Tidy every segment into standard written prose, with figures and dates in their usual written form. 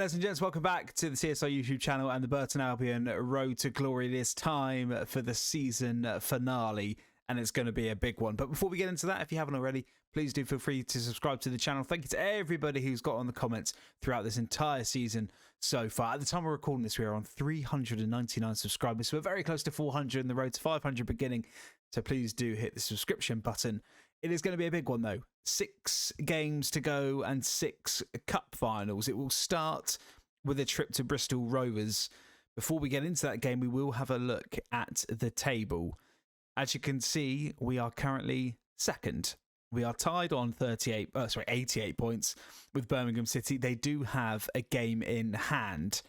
Ladies and gents, welcome back to the CSI YouTube channel and the Burton Albion Road to Glory. It is time for the season finale, and it's going to be a big one. But before we get into that, if you haven't already, please do feel free to subscribe to the channel. Thank you to everybody who's got on the comments throughout this entire season so far. At the time we're recording this, we are on 399 subscribers, so we're very close to 400 and the road to 500 beginning. So please do hit the subscription button. It is going to be a big one, though. 6 games to go and 6 cup finals. It will start with a trip to Bristol Rovers. Before we get into that game, we will have a look at the table. As you can see, we are currently second. We are tied on 88 points with Birmingham City. They do have a game in hand.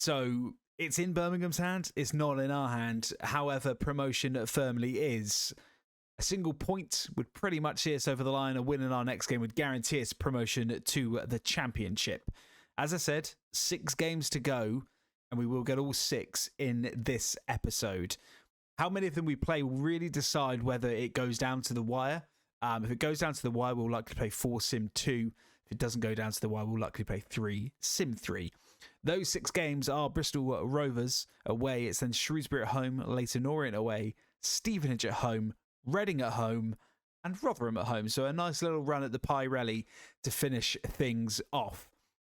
So it's in Birmingham's hand. It's not in our hand. However, promotion firmly is. A single point would pretty much see us over the line. A win in our next game would guarantee us promotion to the Championship. As I said, 6 games to go, and we will get all 6 in this episode. How many of them we play will really decide whether it goes down to the wire. If it goes down to the wire, we'll likely play 4 Sim 2. If it doesn't go down to the wire, we'll likely play 3 Sim 3. Those 6 games are Bristol Rovers away. It's then Shrewsbury at home, Leyton Orient away, Stevenage at home, Reading at home, and Rotherham at home. So a nice little run at the Pirelli to finish things off.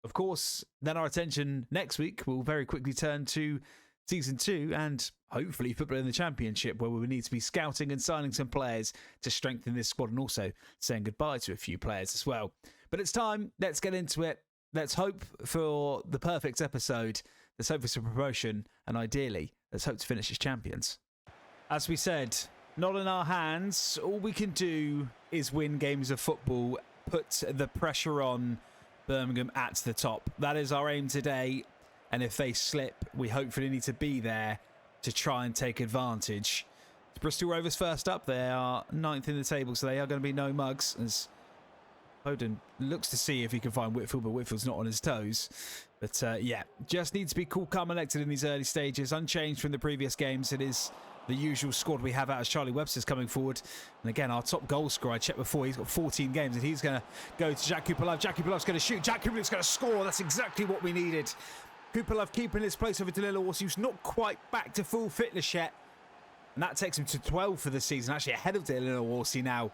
Of course, then our attention next week will very quickly turn to Season 2 and hopefully football in the Championship, where we will need to be scouting and signing some players to strengthen this squad and also saying goodbye to a few players as well. But it's time. Let's get into it. Let's hope for the perfect episode. Let's hope for some promotion. And ideally, let's hope to finish as champions. As we said, not in our hands. All we can do is win games of football, put the pressure on Birmingham at the top. That is our aim today. And if they slip, we hopefully need to be there to try and take advantage. It's Bristol Rovers first up. They are 9th in the table, so they are going to be no mugs. As Bowden looks to see if he can find Whitfield, but Whitfield's not on his toes. But yeah, just need to be cool, calm, and collected in these early stages. Unchanged from the previous games. It is the usual squad we have out as Charlie Webster's coming forward. And again, our top goal scorer, I checked before, he's got 14 games, and he's going to go to Jack Cooper-Love. Jack Cooper-Love's going to shoot. Jack Cooper-Love's going to score. That's exactly what we needed. Cooper-Love keeping his place over to Lillawhorse, who's not quite back to full fitness yet. And that takes him to 12 for the season, actually ahead of Lillawhorse now.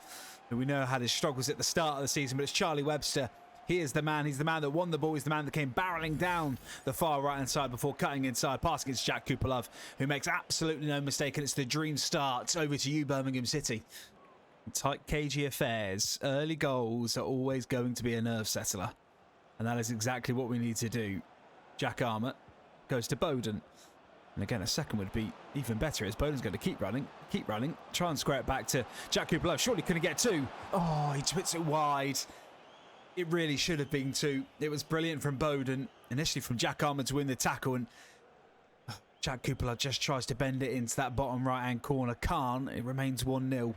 We know had his struggles at the start of the season, but it's Charlie Webster. He is the man. He's the man that won the ball. He's the man that came barreling down the far right-hand side before cutting inside, passing against Jack Cooper-Love, who makes absolutely no mistake, and it's the dream start. Over to you, Birmingham City. Tight, cagey affairs. Early goals are always going to be a nerve settler, and that is exactly what we need to do. Jack Armour goes to Bowden. And again, a second would be even better as Bowden's going to keep running, try and square it back to Jack Cooper-Love. Surely couldn't get 2. Oh, he puts it wide. It really should have been 2. It was brilliant from Bowden, initially from Jack Armour to win the tackle, and Jack Cooper-Love just tries to bend it into that bottom right-hand corner. Can't. It remains 1-0.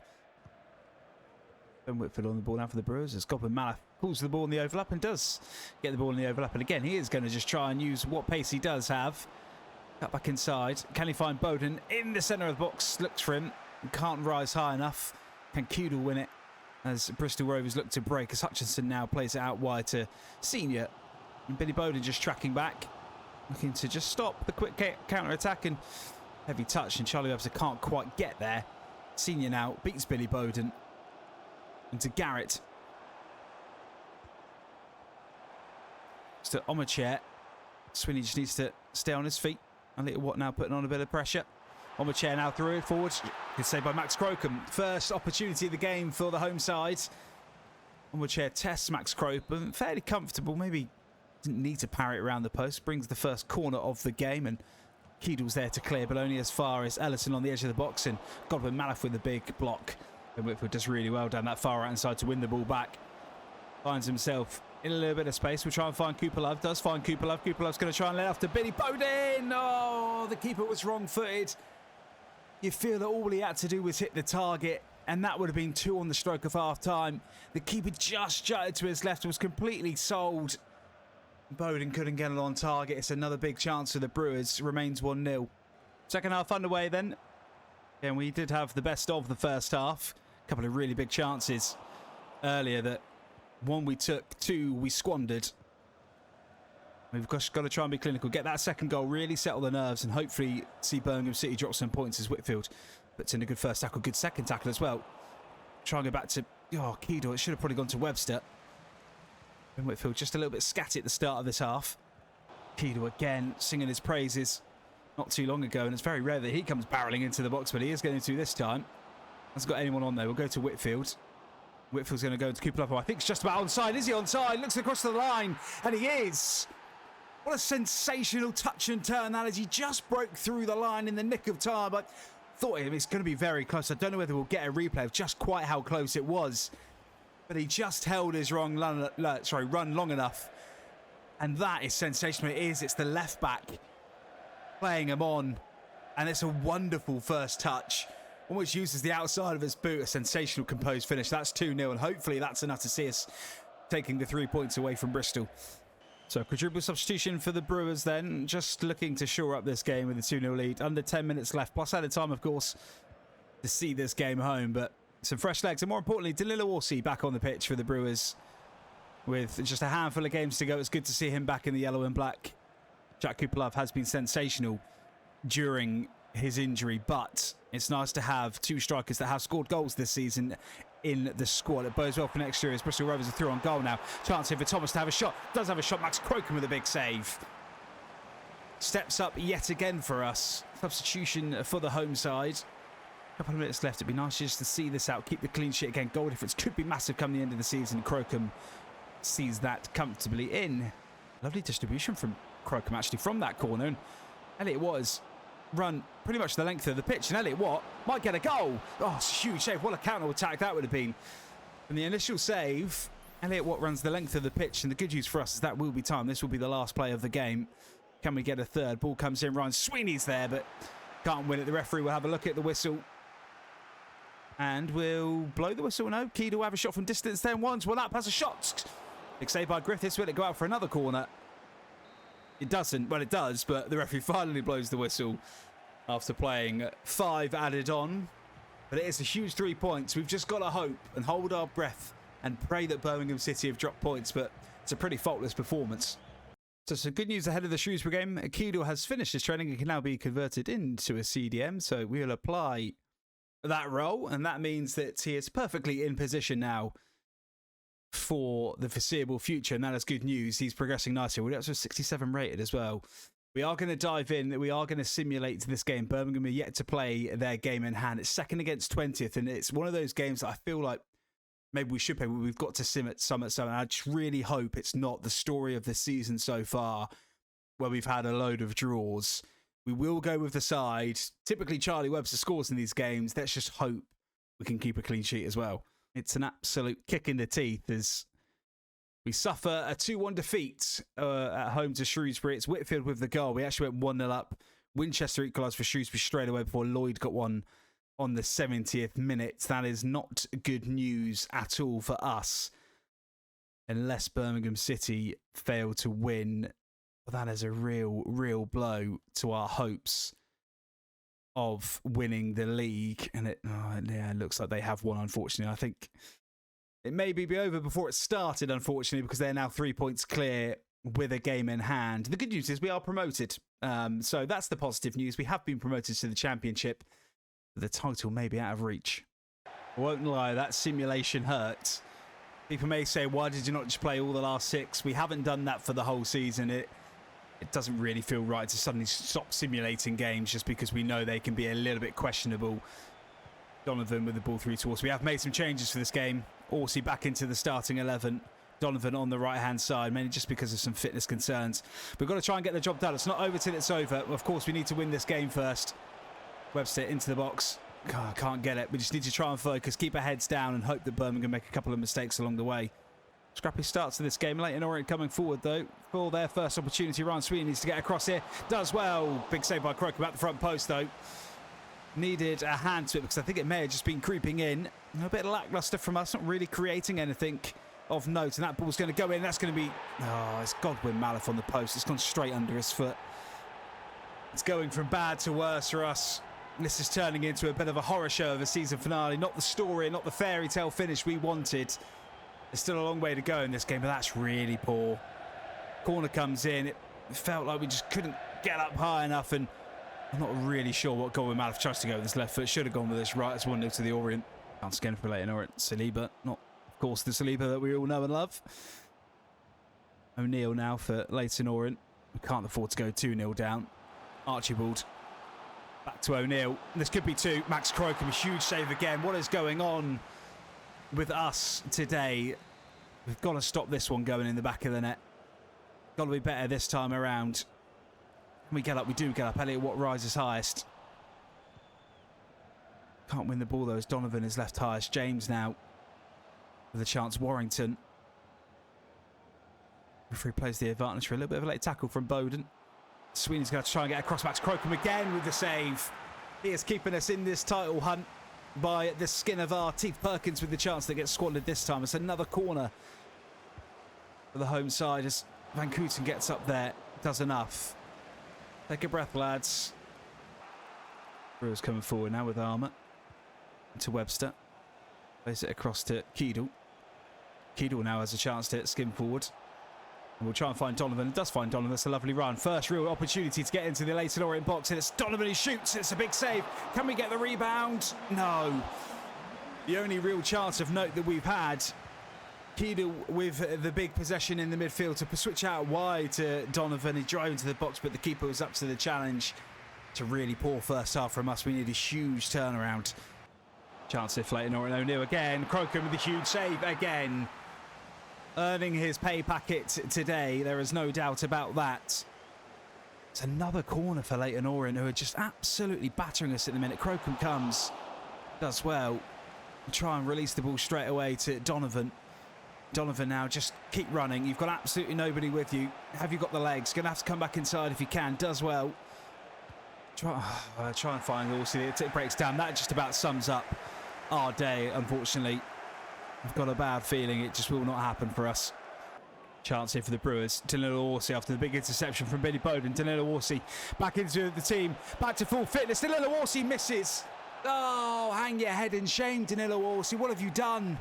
Ben Whitfield on the ball now for the Brewers as Godwin Malaf pulls the ball in the overlap and does get the ball in the overlap. And again, he is going to just try and use what pace he does have. Cut back inside. Can he find Bowden in the centre of the box? Looks for him. Can't rise high enough. Can Kudal win it as Bristol Rovers look to break, as Hutchinson now plays it out wide to Senior. And Billy Bowden just tracking back, looking to just stop the quick counter-attack, and heavy touch, and Charlie Webster can't quite get there. Senior now beats Billy Bowden into Garrett. To Omachair. Swinney just needs to stay on his feet. And Little Watt now putting on a bit of pressure. Omachair now through it forward. Good save by Max Crocombe. First opportunity of the game for the home side. Omachair tests Max Crocombe. Fairly comfortable. Maybe didn't need to parry it around the post. Brings the first corner of the game. And Keedle's there to clear, but only as far as Ellison on the edge of the box. And Godwin Malaf with a big block. And Whitfield does really well down that far right-hand side to win the ball back. Finds himself in a little bit of space. We'll try and find Cooper-Love. Does find Cooper-Love. Cooper-Love's going to try and let off to Billy Bowden. Oh, the keeper was wrong-footed. You feel that all he had to do was hit the target, and that would have been 2 on the stroke of half-time. The keeper just jutted to his left, was completely sold. Bowden couldn't get it on target. It's another big chance for the Brewers. Remains 1-0. Second half underway then. And we did have the best of the first half. A couple of really big chances earlier that 1 we took, 2 we squandered. We've got to try and be clinical, get that second goal, really settle the nerves, and hopefully see Birmingham City drop some points as Whitfield puts in a good first tackle, good second tackle as well. Try and go back to, Keedle. It should have probably gone to Webster. And Whitfield just a little bit scatty at the start of this half. Keedle again singing his praises not too long ago, and it's very rare that he comes barreling into the box, but he is going to this time. Hasn't got anyone on there. We'll go to Whitfield. Whitfield's going to go into Cooper. I think it's just about onside. Is he onside? Looks across the line, and he is. What a sensational touch and turn that is. He just broke through the line in the nick of time. I thought it's going to be very close. I don't know whether we'll get a replay of just quite how close it was, but he just held his run long enough, and that is sensational. It is. It's the left back playing him on, and it's a wonderful first touch. Almost uses the outside of his boot. A sensational composed finish. That's 2-0, and hopefully that's enough to see us taking the 3 points away from Bristol. So quadruple substitution for the Brewers then. Just looking to shore up this game with a 2-0 lead. Under 10 minutes left, plus added time, of course, to see this game home. But some fresh legs, and more importantly, Danilo Orsi back on the pitch for the Brewers. With just a handful of games to go, it's good to see him back in the yellow and black. Jack Cooper has been sensational during his injury, but it's nice to have two strikers that have scored goals this season in the squad. It bodes well for next year as Bristol Rovers are through on goal now. Chance here for Thomas to have a shot. Does have a shot. Max Crocombe with a big save. Steps up yet again for us. Substitution for the home side. A couple of minutes left. It'd be nice just to see this out. Keep the clean sheet again. Goal difference could be massive come the end of the season. Crocombe sees that comfortably in. Lovely distribution from Crocombe actually from that corner. And Elliot Watters run pretty much the length of the pitch, and Elliot Watt might get a goal. Oh, it's a huge save. What a counter attack that would have been. From the initial save, Elliot Watt runs the length of the pitch, and the good news for us is that will be time. This will be the last play of the game. Can we get a third? Ball comes in. Ryan Sweeney's there, but can't win it. The referee will have a look at the whistle, and we'll blow the whistle. No, Keedle will have a shot from distance. Then once, well, that pass a shot. Big save by Griffiths. Will it go out for another corner? It doesn't. Well, it does, but the referee finally blows the whistle after playing 5 added on. But it is a huge 3 points. We've just got to hope and hold our breath and pray that Birmingham City have dropped points, but it's a pretty faultless performance. So some good news ahead of the Shrewsbury game. Keedle has finished his training and can now be converted into a CDM, so we'll apply that role, and that means that he is perfectly in position now for the foreseeable future, and that is good news. He's progressing nicely. We're up to 67 rated as well. We are going to dive in. We are going to simulate this game. Birmingham are yet to play their game in hand. It's second against 20th, and it's one of those games that I feel like maybe we should play. We've got to sim at some. And I just really hope it's not the story of the season so far, where we've had a load of draws. We will go with the side. Typically, Charlie Webster scores in these games. Let's just hope we can keep a clean sheet as well. It's an absolute kick in the teeth as we suffer a 2-1 defeat at home to Shrewsbury. It's Whitfield with the goal. We actually went 1-0 up. Winchester equalised for Shrewsbury straight away before Lloyd got one on the 70th minute. That is not good news at all for us, unless Birmingham City fail to win. Well, that is a real blow to our hopes of winning the league, and it looks like they have won, unfortunately. I think it may be over before it started, unfortunately, because they're now 3 points clear with a game in hand. The good news is we are promoted, so that's the positive news. We have been promoted to the Championship. The title may be out of reach. I won't lie, that simulation hurt. People may say, why did you not just play all the last 6? We haven't done that for the whole season. It doesn't really feel right to suddenly stop simulating games just because we know they can be a little bit questionable. Donovan with the ball through to us. We have made some changes for this game. Orsi back into the starting 11. Donovan on the right-hand side, mainly just because of some fitness concerns. We've got to try and get the job done. It's not over till it's over. Of course, we need to win this game first. Webster into the box. God, can't get it. We just need to try and focus, keep our heads down, and hope that Birmingham make a couple of mistakes along the way. Scrappy start to this game. Leyton Orient coming forward, though, for their first opportunity. Ryan Sweeney needs to get across here. Does well. Big save by Crocombe at the front post, though. Needed a hand to it because I think it may have just been creeping in. A bit lacklustre from us, not really creating anything of note. And that ball's going to go in. That's going to be... Oh, it's Godwin Malif on the post. It's gone straight under his foot. It's going from bad to worse for us. This is turning into a bit of a horror show of a season finale. Not the story, not the fairy tale finish we wanted. There's still a long way to go in this game, but that's really poor. Corner comes in. It felt like we just couldn't get up high enough, and I'm not really sure what goal we might have tried to go with this left foot. Should have gone with this right. It's 1-0 to the Orient. Once again for Leyton Orient. Saliba, not of course the Saliba that we all know and love. O'Neill now for Leyton Orient. We can't afford to go 2-0 down. Archibald back to O'Neill. This could be 2. Max Crocombe, a huge save again. What is going on with us today? We've got to stop this one going in the back of the net. Got to be better this time around. We get up, we do get up. Elliot Watt rises highest. Can't win the ball though as Donovan is left highest. James now with a chance. Warrington. Referee plays the advantage for a little bit of a late tackle from Bowden. Sweeney's going to try and get across. Max Crocombe again with the save. He is keeping us in this title hunt by the skin of our teeth. Perkins with the chance that gets squandered this time. It's another corner for the home side as Van Kooten gets up there. Does enough. Take a breath, lads. Brewers coming forward now with Armour. To Webster. Plays it across to Keedle. Keedle now has a chance to skim forward. And we'll try and find Donovan. It does find Donovan. It's a lovely run. First real opportunity to get into the Leyton Orient box. And it's Donovan who shoots. It's a big save. Can we get the rebound? No. The only real chance of note that we've had. Keedle with the big possession in the midfield to switch out wide to Donovan. He drove into the box, but the keeper was up to the challenge. It's a really poor first half from us. We need a huge turnaround. Chance if Leyton Orient. O'Neill again. Crocombe with a huge save again. Earning his pay packet today. There is no doubt about that. It's another corner for Leyton Orient, who are just absolutely battering us at the minute. Crocombe comes. Does well. Try and release the ball straight away to Donovan. Donovan now, just keep running. You've got absolutely nobody with you. Have you got the legs? Going to have to come back inside if you can. Does well. Try and find Horsey. It breaks down. That just about sums up our day, unfortunately. I've got a bad feeling it just will not happen for us. Chance here for the Brewers. Danilo Horsey after the big interception from Billy Bowden. Danilo Horsey back into the team. Back to full fitness. Danilo Horsey misses. Oh, hang your head in shame, Danilo Horsey. What have you done?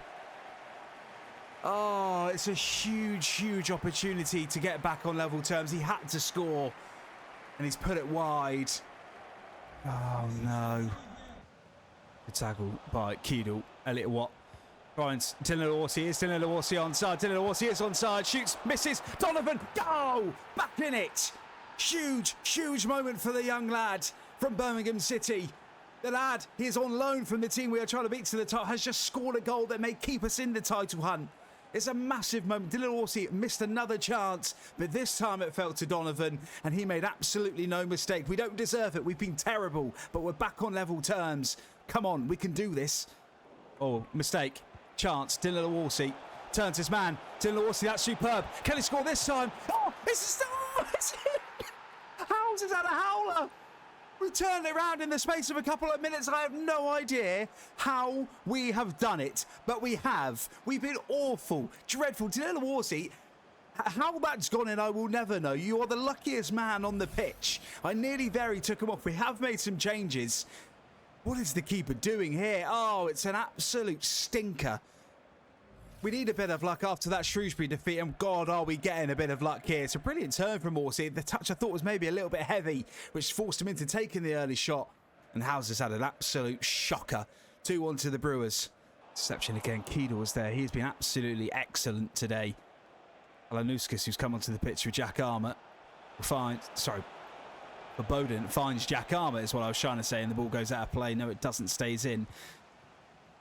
Oh, it's a huge, huge opportunity to get back on level terms. He had to score, and he's put it wide. Oh, no. Good tackle by Keedle. Elliot Watt finds Danilo Horsey. Is Danilo Horsey onside? Danilo Horsey is onside. Shoots, misses. Donovan, go! Back in it. Huge, huge moment for the young lad from Birmingham City. The lad, he is on loan from the team we are trying to beat to the top, has just scored a goal that may keep us in the title hunt. It's a massive moment. Danilo Horsey missed another chance, but this time it fell to Donovan, and he made absolutely no mistake. We don't deserve it. We've been terrible, but we're back on level terms. Come on, we can do this. Oh, mistake. Chance. Danilo Horsey turns his man. Danilo Horsey, that's superb. Can he score this time? Oh, it's how's that a howler? We turned it around in the space of a couple of minutes. I have no idea how we have done it, but we have. We've been awful, dreadful. Danilo Horsey, how that's gone in, I will never know. You are the luckiest man on the pitch. I nearly very took him off. We have made some changes. What is the keeper doing here? Oh, it's an absolute stinker. We need a bit of luck after that Shrewsbury defeat, and God, are we getting a bit of luck here. It's a brilliant turn from Horsey. The touch I thought was maybe a little bit heavy, which forced him into taking the early shot. And Houser's had an absolute shocker. 2-1 to the Brewers. Deception again. Keedle was there. He's been absolutely excellent today. Alanuskis, who's come onto the pitch with Jack Armour, for Bowden, finds Jack Armour is what I was trying to say, and the ball goes out of play. No, it doesn't, stays in.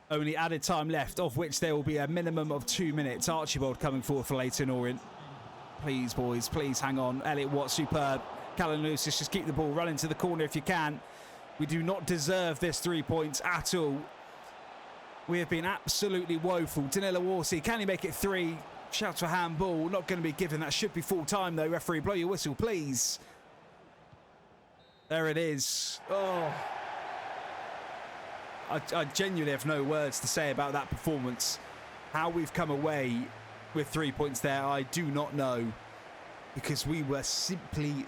Only added time left, of which there will be a minimum of 2 minutes. Archibald coming forward for Leyton Orient. Please, boys, please hang on. Elliot Watt, superb. Alanuskis, just keep the ball, run into the corner if you can. We do not deserve this 3 points at all. We have been absolutely woeful. Danilo Horsey, can he make it 3? Shouts for handball. Not going to be given. That should be full time, though. Referee, blow your whistle, please. There it is. Oh. I genuinely have no words to say about that performance. How we've come away with 3 points there, I do not know. Because we were simply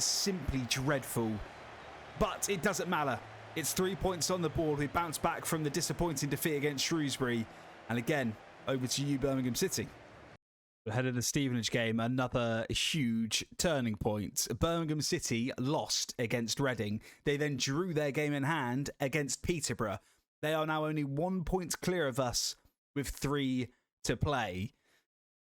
dreadful. But it doesn't matter. It's 3 points on the board. We bounced back from the disappointing defeat against Shrewsbury. And again, over to you, Birmingham City. Ahead of the Stevenage game, another huge turning point. Birmingham City lost against Reading. They then drew their game in hand against Peterborough. They are now only 1 point clear of us with 3 to play.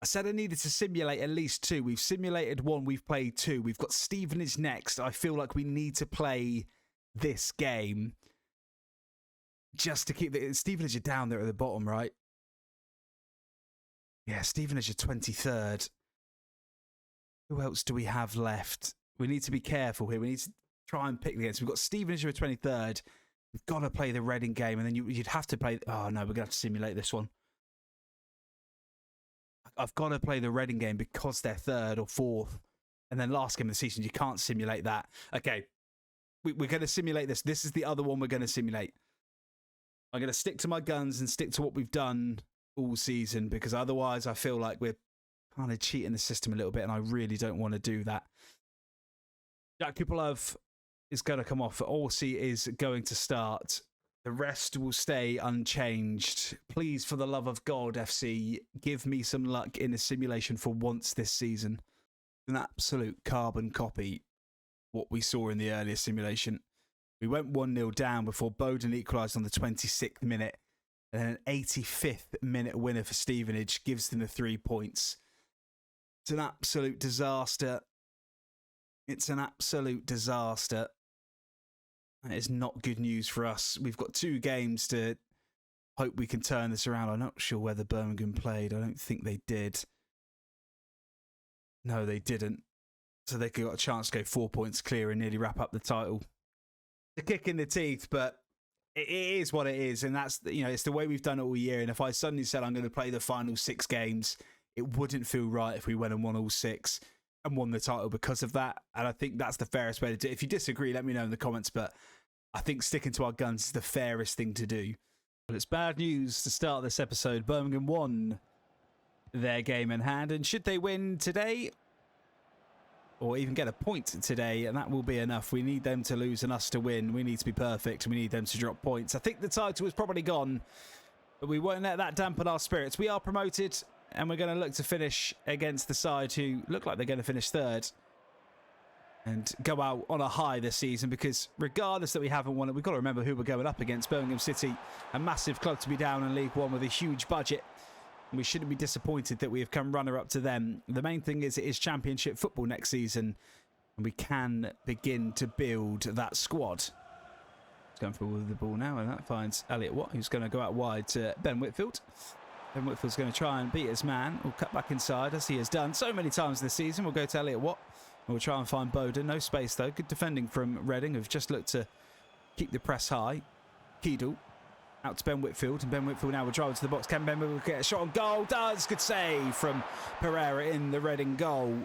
I said I needed to simulate at least 2. We've simulated 1, we've played 2. We've got Stevenage next. I feel like we need to play this game just to keep the... Stevenage are down there at the bottom, right? Yeah, Stevenage are 23rd. Who else do we have left? We need to be careful here. We need to try and pick against. We've got Stevenage who are 23rd. We've got to play the Reading game, and then you'd have to play... Oh, no, we're going to have to simulate this one. I've got to play the Reading game because they're 3rd or 4th. And then last game of the season, you can't simulate that. Okay, we're going to simulate this. This is the other one we're going to simulate. I'm going to stick to my guns and stick to what we've done all season, because otherwise I feel like we're kind of cheating the system a little bit, and I really don't want to do that. Jack Kupalov is going to come off. Orsi is going to start. The rest will stay unchanged. Please, for the love of God, FC, give me some luck in a simulation for once this season. An absolute carbon copy what we saw in the earlier simulation. We went 1-0 down before Bowden equalised on the 26th minute. And then an 85th minute winner for Stevenage gives them the 3 points. It's an absolute disaster. It's an absolute disaster. That is not good news for us. We've got 2 games to hope we can turn this around. I'm not sure whether Birmingham played. I don't think they did. No, they didn't. So they got a chance to go 4 points clear and nearly wrap up the title. The kick in the teeth, but it is what it is, and that's, you know, it's the way we've done it all year. And if I suddenly said I'm going to play the final 6 games, it wouldn't feel right if we went and won all 6 and won the title because of that. And I think that's the fairest way to do it. If you disagree, let me know in the comments, but I think sticking to our guns is the fairest thing to do. But it's bad news to start this episode. Birmingham won their game in hand, and should they win today, or even get a point today, and that will be enough. We need them to lose and us to win. We need to be perfect. We need them to drop points. I think the title is probably gone, but we won't let that dampen our spirits. We are promoted, and we're going to look to finish against the side who look like they're going to finish 3rd and go out on a high this season, because regardless that we haven't won it, we've got to remember who we're going up against. Birmingham City, a massive club to be down in League One with a huge budget. We shouldn't be disappointed that we have come runner-up to them. The main thing is it is Championship football next season, and we can begin to build that squad. He's going for the ball now, and that finds Elliot Watt, who's going to go out wide to Ben Whitfield. Ben Whitfield's going to try and beat his man. We'll cut back inside, as he has done so many times this season. We'll go to Elliot Watt. We'll try and find Bowden. No space, though. Good defending from Reading, who've just looked to keep the press high. Keedle. Out to Ben Whitfield, and Ben Whitfield now will drive into the box. Can Ben Whitfield get a shot on goal? Does. Good save from Pereira in the Reading goal.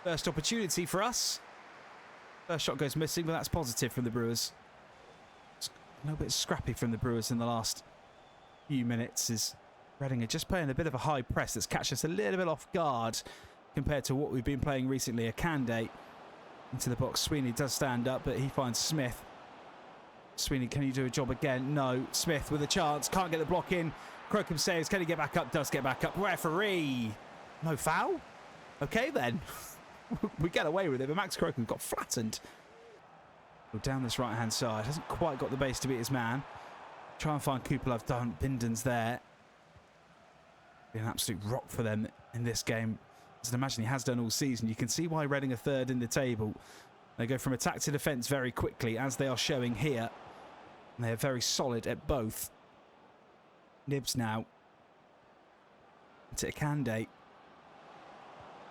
First opportunity for us. First shot goes missing, but that's positive from the Brewers. It's a little bit scrappy from the Brewers in the last few minutes, as Reading are just playing a bit of a high press that's catched us a little bit off guard compared to what we've been playing recently. A Kande into the box. Sweeney does stand up, but he finds Smith. Sweeney, can you do a job again? No. Smith with a chance. Can't get the block in. Crocombe saves. Can he get back up? Does get back up. Referee. No foul? Okay, then. We get away with it, but Max Crocombe got flattened. Down this right-hand side. Hasn't quite got the base to beat his man. Try and find Kupalov. Don't. Binden's there. Be an absolute rock for them in this game. As I imagine he has done all season. You can see why Reading are 3rd in the table. They go from attack to defence very quickly, as they are showing here. And they are very solid at both. Nibs now. To Kande.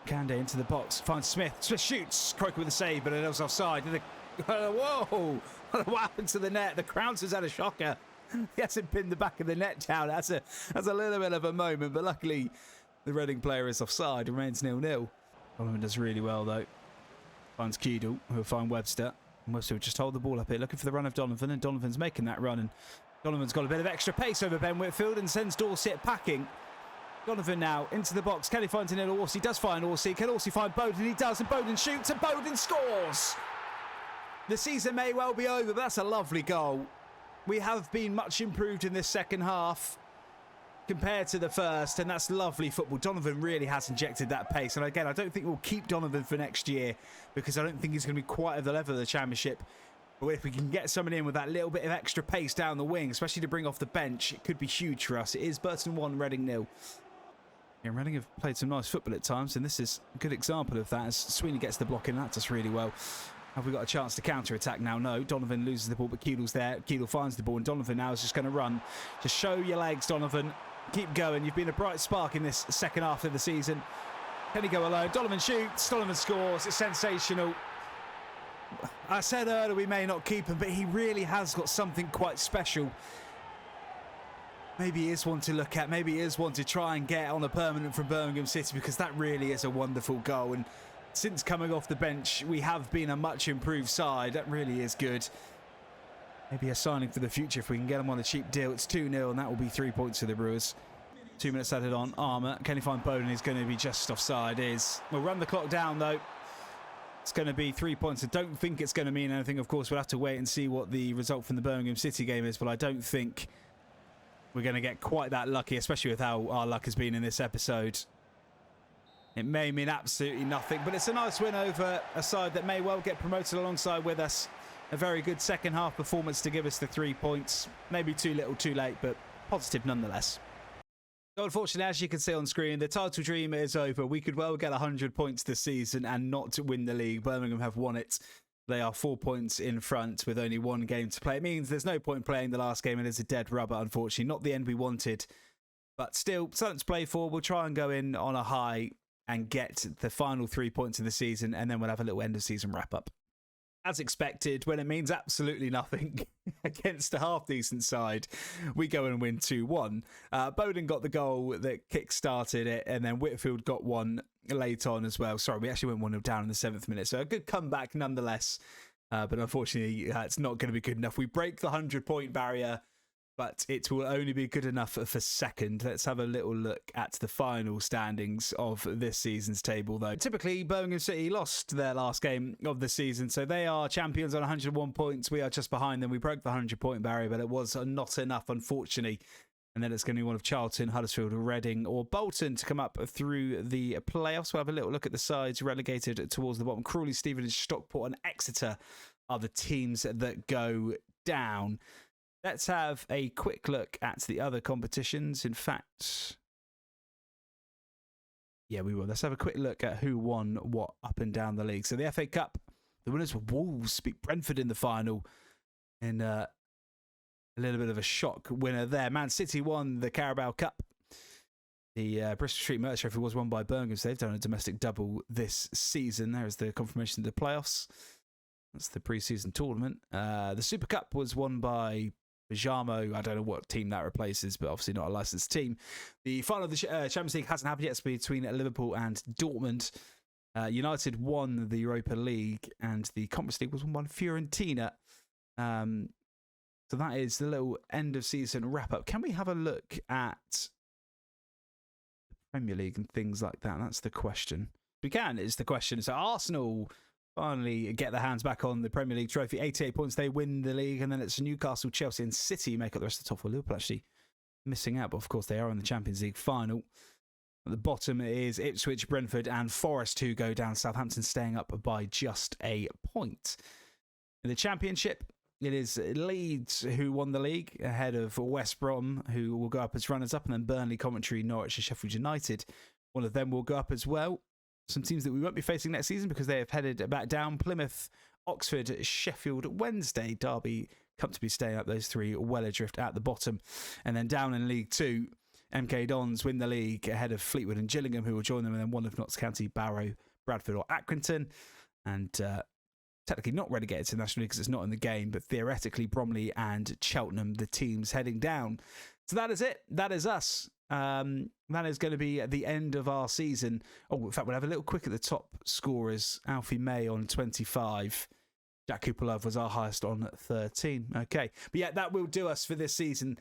Kande into the box. Finds Smith. Smith shoots. Croker with a save, but it was offside. Whoa! What happened to the net? The Crouncers had a shocker. He hasn't pinned the back of the net down. That's a little bit of a moment, but luckily the Reading player is offside. Remains 0-0. Donovan does really well, though. Finds Keedle, who will find Webster. And Webster will just hold the ball up here, looking for the run of Donovan, and Donovan's making that run, and Donovan's got a bit of extra pace over Ben Whitfield and sends Dorset packing. Donovan now into the box. Can he find Danilo Orsi? Does find Orsi. Can Orsi find Bowden? He does, and Bowden shoots, and Bowden scores! The season may well be over, but that's a lovely goal. We have been much improved in this second half. compared to the first, and that's lovely football. Donovan really has injected that pace, and again, I don't think we'll keep Donovan for next year because I don't think he's going to be quite at the level of the Championship. But if we can get someone in with that little bit of extra pace down the wing, especially to bring off the bench, it could be huge for us. It is Burton 1, Reading 0. Yeah, Reading have played some nice football at times, and this is a good example of that as Sweeney gets the block in. That does really well. Have we got a chance to counter-attack now? No. Donovan loses the ball, but Keel's there. Keel finds the ball, and Donovan now is just going to run. Just show your legs, Donovan. Keep going. You've been a bright spark in this second half of the season. Can he go alone? Donovan shoots. Donovan scores. It's sensational. I said earlier we may not keep him, but he really has got something quite special. Maybe he is one to look at. Maybe he is one to try and get on a permanent from Birmingham City, because that really is a wonderful goal. And since coming off the bench, we have been a much improved side. That really is good. Maybe a signing for the future if we can get him on a cheap deal. It's 2-0, and that will be 3 points for the Brewers. 2 minutes added on. Armour. Can he find Bowden? He's going to be just offside. We'll run the clock down, though. It's going to be 3 points. I don't think it's going to mean anything. Of course, we'll have to wait and see what the result from the Birmingham City game is, but I don't think we're going to get quite that lucky, especially with how our luck has been in this episode. It may mean absolutely nothing, but it's a nice win over a side that may well get promoted alongside with us. A very good second half performance to give us the 3 points. Maybe too little, too late, but positive nonetheless. So unfortunately, as you can see on screen, the title dream is over. We could well get 100 points this season and not win the league. Birmingham have won it. They are 4 points in front with only one game to play. It means there's no point playing the last game. It is a dead rubber, unfortunately. Not the end we wanted, but still something to play for. We'll try and go in on a high and get the final 3 points of the season, and then we'll have a little end of season wrap up. As expected, when it means absolutely nothing against a half-decent side, we go and win 2-1. Bowden got the goal that kick-started it, and then Whitfield got one late on as well. Sorry, we actually went 1-0 down in the 7th minute, so a good comeback nonetheless. But unfortunately, it's not going to be good enough. We break the 100-point barrier, but it will only be good enough for second. Let's have a little look at the final standings of this season's table, though. Typically, Birmingham City lost their last game of the season, so they are champions on 101 points. We are just behind them. We broke the 100-point barrier, but it was not enough, unfortunately. And then it's going to be one of Charlton, Huddersfield, Reading or Bolton to come up through the playoffs. We'll have a little look at the sides relegated towards the bottom. Crawley, Stevenage, Stockport and Exeter are the teams that go down. Let's have a quick look at the other competitions. In fact, yeah, we will. Let's have a quick look at who won what up and down the league. So the FA Cup, the winners were Wolves, beat Brentford in the final. And a little bit of a shock winner there. Man City won the Carabao Cup. The Bristol Street Merch Trophy was won by Birmingham, so they've done a domestic double this season. There's the confirmation of the playoffs. That's the pre-season tournament. The Super Cup was won by Pajamo. I don't know what team that replaces, but obviously not a licensed team. The final of the Champions League hasn't happened yet. It's between Liverpool and Dortmund. United won the Europa League, and the Conference League was won by Fiorentina. So that is the little end of season wrap up. Can we have a look at the Premier League and things like that? That's the question. We can, is the question. So Arsenal finally get their hands back on the Premier League trophy. 88 points, they win the league. And then it's Newcastle, Chelsea and City make up the rest of the top four. Liverpool actually missing out, but of course they are in the Champions League final. At the bottom is Ipswich, Brentford and Forest who go down. Southampton staying up by just a point. In the Championship, it is Leeds who won the league ahead of West Brom, who will go up as runners-up, and then Burnley, Coventry, Norwich and Sheffield United. One of them will go up as well. Some teams that we won't be facing next season because they have headed back down. Plymouth, Oxford, Sheffield, Wednesday, Derby comfortably staying up. Those three well adrift at the bottom. And then down in League Two, MK Dons win the league ahead of Fleetwood and Gillingham, who will join them, and then one of Notts County, Barrow, Bradford or Accrington. And technically not relegated to the National League because it's not in the game, but theoretically Bromley and Cheltenham, the teams heading down. So that is it. That is us. That is going to be at the end of our season. Oh, in fact, we'll have a little quick at the top scorers. Alfie May on 25. Jack Cooper Love was our highest on 13. Okay. But yeah, that will do us for this season.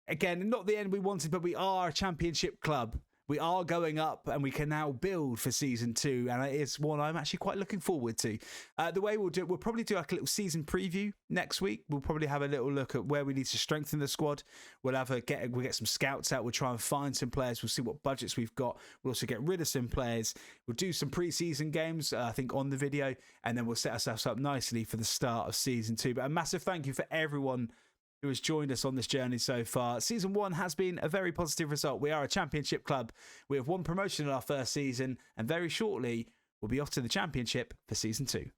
Again, not the end we wanted, but we are a championship club. we are going up and we can now build for season 2, and it is one I'm actually quite looking forward to. The way we'll probably do like a little season preview next week. We'll probably have a little look at where we need to strengthen the squad. We'll get some scouts out. We'll try and find some players. We'll see what budgets we've got. We'll also get rid of some players. We'll do some pre-season games, I think, on the video, and then we'll set ourselves up nicely for the start of season 2. But a massive thank you for everyone who has joined us on this journey so far. Season 1 has been a very positive result. We are a championship club. We have won promotion in our first season, and very shortly we'll be off to the championship for season 2.